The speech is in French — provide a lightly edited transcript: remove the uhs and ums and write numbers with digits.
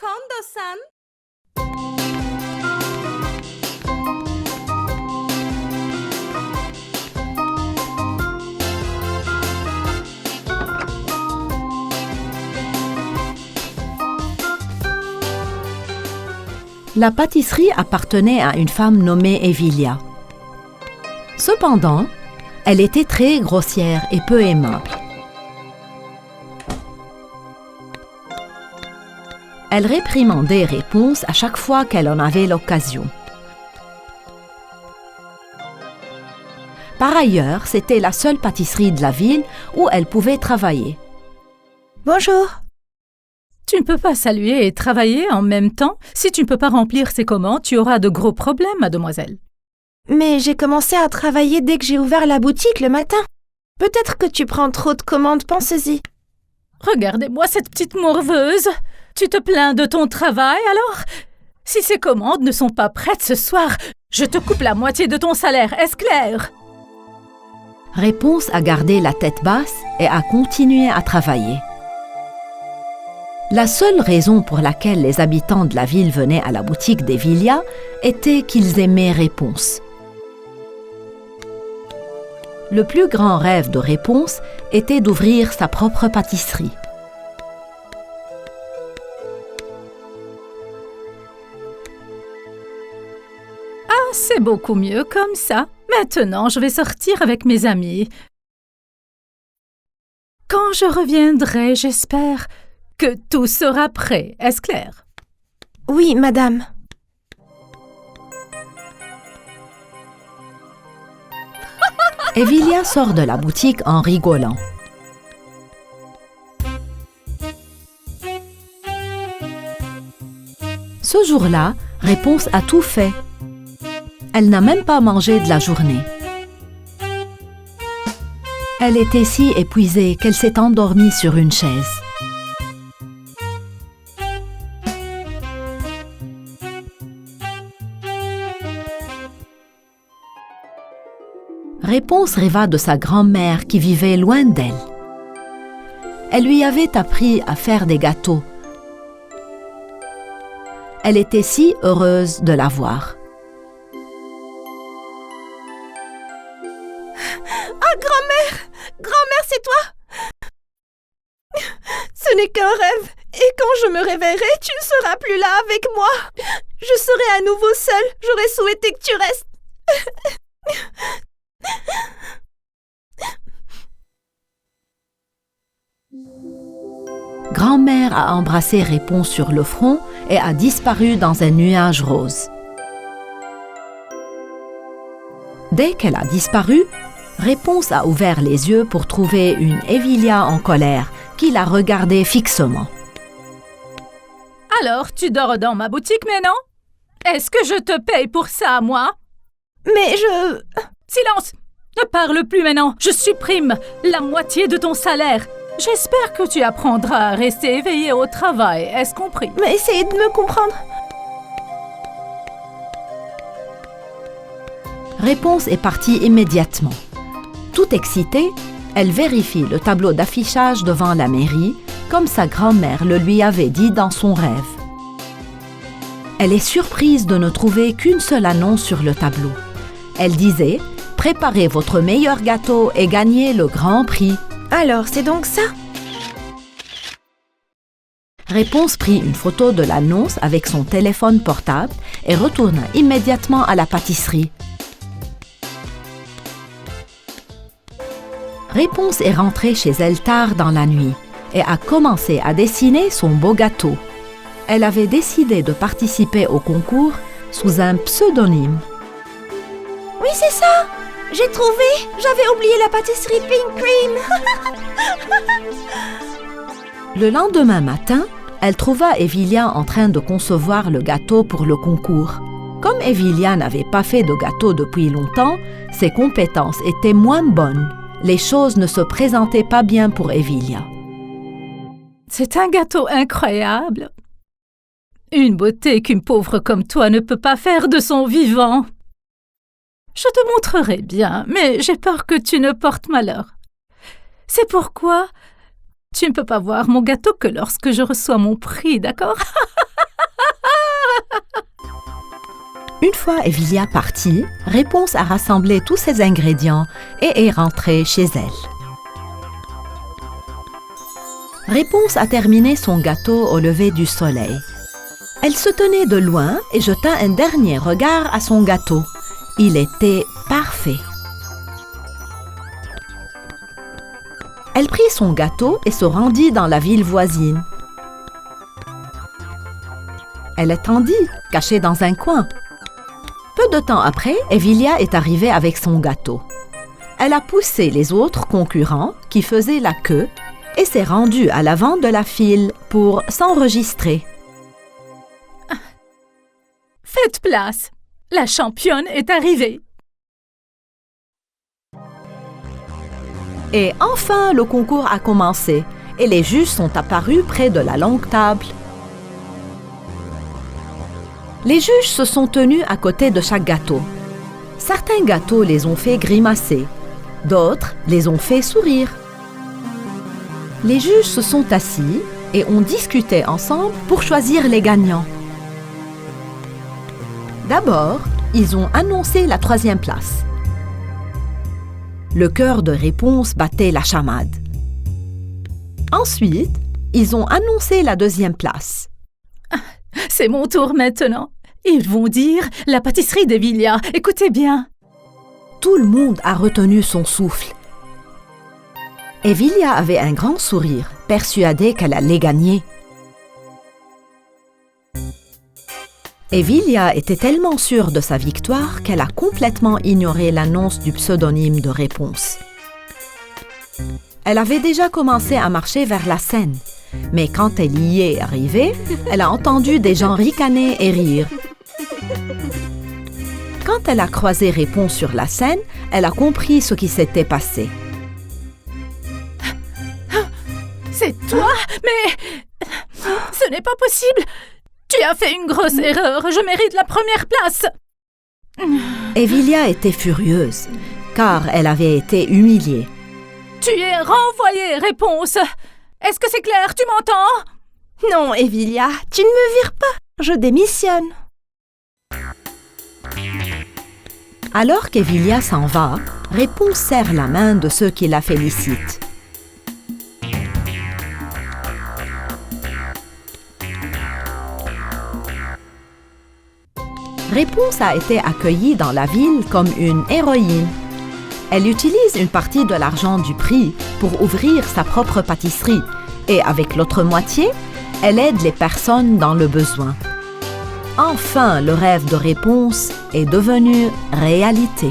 Kondo-san. La pâtisserie appartenait à une femme nommée Evilia. Cependant, elle était très grossière et peu aimable. Elle réprimandait Réponse à chaque fois qu'elle en avait l'occasion. Par ailleurs, c'était la seule pâtisserie de la ville où elle pouvait travailler. Bonjour. Tu ne peux pas saluer et travailler en même temps. Si tu ne peux pas remplir ces commandes, tu auras de gros problèmes, mademoiselle. Mais j'ai commencé à travailler dès que j'ai ouvert la boutique le matin. Peut-être que tu prends trop de commandes, pense-y. Regardez-moi cette petite morveuse. Tu te plains de ton travail, alors? Si ces commandes ne sont pas prêtes ce soir, je te coupe la moitié de ton salaire, est-ce clair? Réponse a gardé la tête basse et a continué à travailler. La seule raison pour laquelle les habitants de la ville venaient à la boutique d'Evilia était qu'ils aimaient Réponse. Le plus grand rêve de Réponse était d'ouvrir sa propre pâtisserie. Ah, c'est beaucoup mieux comme ça. Maintenant, je vais sortir avec mes amis. Quand je reviendrai, j'espère que tout sera prêt. Est-ce clair? Oui, madame. Evilia sort de la boutique en rigolant. Ce jour-là, Réponse a tout fait. Elle n'a même pas mangé de la journée. Elle était si épuisée qu'elle s'est endormie sur une chaise. Réponse rêva de sa grand-mère qui vivait loin d'elle. Elle lui avait appris à faire des gâteaux. Elle était si heureuse de la voir. Ah, grand-mère! Grand-mère, c'est toi? Ce n'est qu'un rêve. Et quand je me réveillerai, tu ne seras plus là avec moi. Je serai à nouveau seule. J'aurais souhaité que tu restes. Grand-mère a embrassé Réponse sur le front et a disparu dans un nuage rose. Dès qu'elle a disparu, Réponse a ouvert les yeux pour trouver une Evilia en colère qui la regardait fixement. Alors, tu dors dans ma boutique maintenant? Est-ce que je te paye pour ça, moi? Mais je... Silence! Ne parle plus maintenant. Je supprime la moitié de ton salaire. J'espère que tu apprendras à rester éveillé au travail. Est-ce compris? Mais essayez de me comprendre. Réponse est partie immédiatement. Tout excitée, elle vérifie le tableau d'affichage devant la mairie, comme sa grand-mère le lui avait dit dans son rêve. Elle est surprise de ne trouver qu'une seule annonce sur le tableau. Elle disait « Préparez votre meilleur gâteau et gagnez le grand prix ». Alors, c'est donc ça? Réponse prit une photo de l'annonce avec son téléphone portable et retourna immédiatement à la pâtisserie. Réponse est rentrée chez elle tard dans la nuit et a commencé à dessiner son beau gâteau. Elle avait décidé de participer au concours sous un pseudonyme. Oui, c'est ça! J'ai trouvé! J'avais oublié la pâtisserie Pink Cream! Le lendemain matin, elle trouva Evilia en train de concevoir le gâteau pour le concours. Comme Evilia n'avait pas fait de gâteau depuis longtemps, ses compétences étaient moins bonnes. Les choses ne se présentaient pas bien pour Evilia. C'est un gâteau incroyable. Une beauté qu'une pauvre comme toi ne peut pas faire de son vivant. Je te montrerai bien, mais j'ai peur que tu ne portes malheur. C'est pourquoi tu ne peux pas voir mon gâteau que lorsque je reçois mon prix, d'accord? Une fois Evilia partie, Réponse a rassemblé tous ses ingrédients et est rentrée chez elle. Réponse a terminé son gâteau au lever du soleil. Elle se tenait de loin et jeta un dernier regard à son gâteau. Il était parfait. Elle prit son gâteau et se rendit dans la ville voisine. Elle attendit, cachée dans un coin. Peu de temps après, Evilia est arrivée avec son gâteau. Elle a poussé les autres concurrents qui faisaient la queue et s'est rendue à l'avant de la file pour s'enregistrer. Faites place. La championne est arrivée. Et enfin, le concours a commencé et les juges sont apparus près de la longue table. Les juges se sont tenus à côté de chaque gâteau. Certains gâteaux les ont fait grimacer, d'autres les ont fait sourire. Les juges se sont assis et ont discuté ensemble pour choisir les gagnants. D'abord, ils ont annoncé la 3e place. Le cœur de Réponse battait la chamade. Ensuite, ils ont annoncé la 2e place. C'est mon tour maintenant. Ils vont dire la pâtisserie d'Evilia. Écoutez bien. Tout le monde a retenu son souffle. Evilia avait un grand sourire, persuadée qu'elle allait gagner. Evilia était tellement sûre de sa victoire qu'elle a complètement ignoré l'annonce du pseudonyme de Réponse. Elle avait déjà commencé à marcher vers la scène, mais quand elle y est arrivée, elle a entendu des gens ricaner et rire. Quand elle a croisé Réponse sur la scène, elle a compris ce qui s'était passé. C'est toi? Mais ce n'est pas possible! Tu as fait une grosse erreur, je mérite la 1re place. Evilia était furieuse, car elle avait été humiliée. Tu es renvoyée, Réponse. Est-ce que c'est clair, tu m'entends? Non, Evilia, tu ne me vires pas. Je démissionne. Alors qu'Evilia s'en va, Réponse serre la main de ceux qui la félicitent. Réponse a été accueillie dans la ville comme une héroïne. Elle utilise une partie de l'argent du prix pour ouvrir sa propre pâtisserie et avec l'autre moitié, elle aide les personnes dans le besoin. Enfin, le rêve de Réponse est devenu réalité.